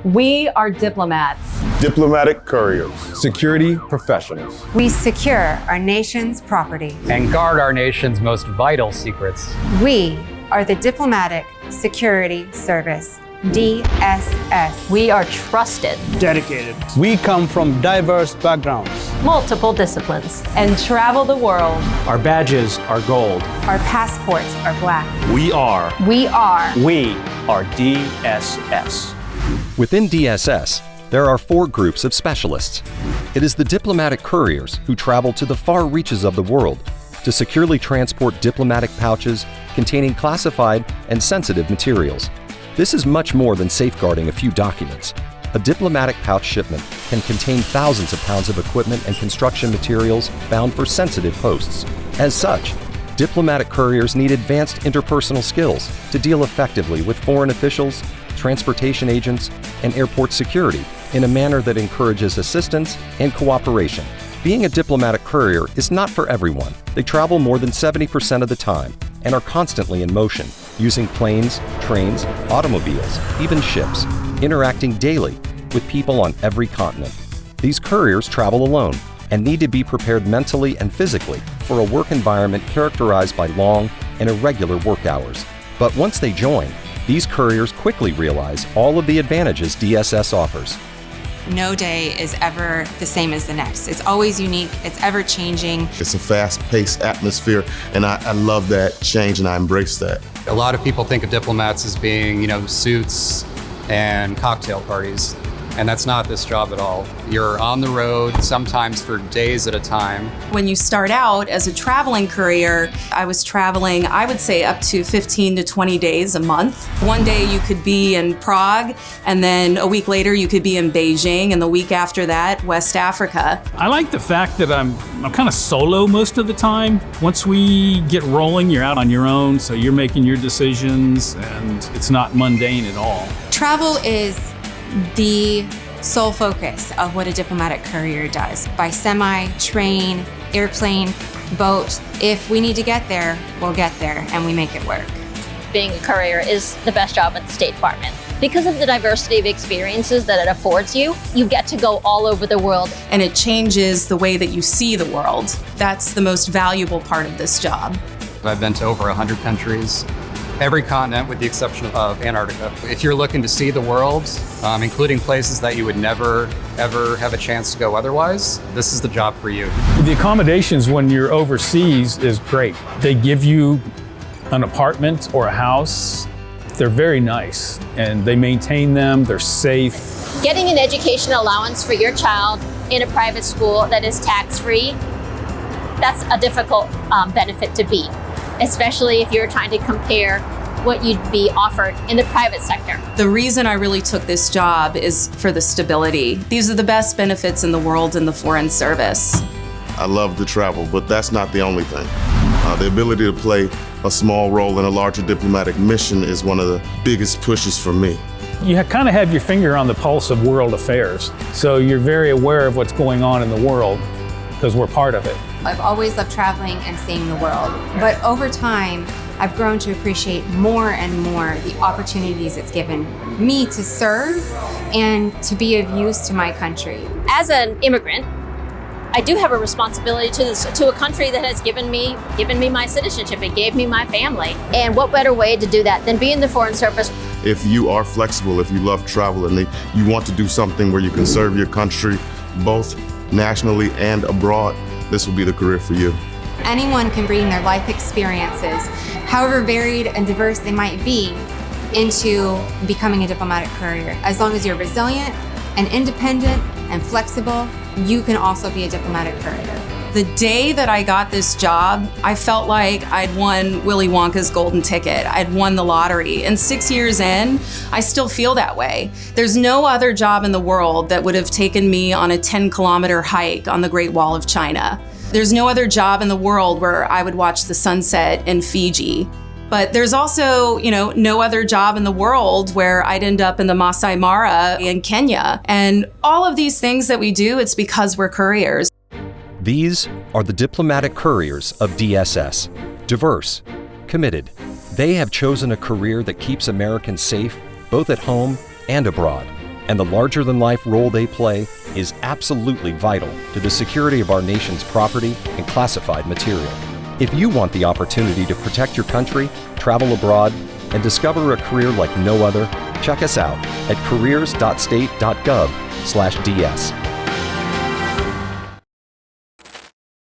We are diplomats. Diplomatic couriers. Security professionals. We secure our nation's property. And guard our nation's most vital secrets. We are the Diplomatic Security Service, DSS. We are trusted, dedicated. We come from diverse backgrounds, multiple disciplines, and travel the world. Our badges are gold. Our passports are black. We are DSS. Within DSS, there are 4 groups of specialists. It is the diplomatic couriers who travel to the far reaches of the world to securely transport diplomatic pouches containing classified and sensitive materials. This is much more than safeguarding a few documents. A diplomatic pouch shipment can contain thousands of pounds of equipment and construction materials bound for sensitive posts. As such, diplomatic couriers need advanced interpersonal skills to deal effectively with foreign officials, transportation agents, and airport security in a manner that encourages assistance and cooperation. Being a diplomatic courier is not for everyone. They travel more than 70% of the time and are constantly in motion, using planes, trains, automobiles, even ships, interacting daily with people on every continent. These couriers travel alone and need to be prepared mentally and physically for a work environment characterized by long and irregular work hours. But once they join, these couriers quickly realize all of the advantages DSS offers. No day is ever the same as the next. It's always unique, it's ever changing. It's a fast-paced atmosphere, and I love that change, and I embrace that. A lot of people think of diplomats as being, suits and cocktail parties. And that's not this job at all. You're on the road, sometimes for days at a time. When you start out as a traveling courier, I was traveling, I would say up to 15 to 20 days a month. One day you could be in Prague, and then a week later you could be in Beijing, and the week after that, West Africa. I like the fact that I'm kind of solo most of the time. Once we get rolling, you're out on your own, so you're making your decisions, and it's not mundane at all. Travel is the sole focus of what a diplomatic courier does. By semi, train, airplane, boat, if we need to get there, we'll get there and we make it work. Being a courier is the best job at the State Department. Because of the diversity of experiences that it affords you, you get to go all over the world. And it changes the way that you see the world. That's the most valuable part of this job. I've been to over 100 countries. Every continent with the exception of Antarctica. If you're looking to see the world, including places that you would never, ever have a chance to go otherwise, this is the job for you. The accommodations when you're overseas is great. They give you an apartment or a house. They're very nice and they maintain them, they're safe. Getting an education allowance for your child in a private school that is tax-free, that's a difficult benefit to beat, especially if you're trying to compare what you'd be offered in the private sector. The reason I really took this job is for the stability. These are the best benefits in the world in the Foreign Service. I love to travel, but that's not the only thing. The ability to play a small role in a larger diplomatic mission is one of the biggest pushes for me. You kind of have your finger on the pulse of world affairs, so you're very aware of what's going on in the world because we're part of it. I've always loved traveling and seeing the world, but over time, I've grown to appreciate more and more the opportunities it's given me to serve and to be of use to my country. As an immigrant, I do have a responsibility to a country that has given me my citizenship. It gave me my family. And what better way to do that than be in the Foreign Service? If you are flexible, if you love travel and you want to do something where you can serve your country both nationally and abroad, this will be the career for you. Anyone can bring their life experiences, however varied and diverse they might be, into becoming a diplomatic courier. As long as you're resilient and independent and flexible, you can also be a diplomatic courier. The day that I got this job, I felt like I'd won Willy Wonka's golden ticket. I'd won the lottery. And 6 years in, I still feel that way. There's no other job in the world that would have taken me on a 10-kilometer hike on the Great Wall of China. There's no other job in the world where I would watch the sunset in Fiji. But there's also, no other job in the world where I'd end up in the Masai Mara in Kenya. And all of these things that we do, it's because we're couriers. These are the diplomatic couriers of DSS. Diverse, committed. They have chosen a career that keeps Americans safe, both at home and abroad. and the larger-than-life role they play is absolutely vital to the security of our nation's property and classified material. If you want the opportunity to protect your country, travel abroad, and discover a career like no other, check us out at Careers.state.gov/DS.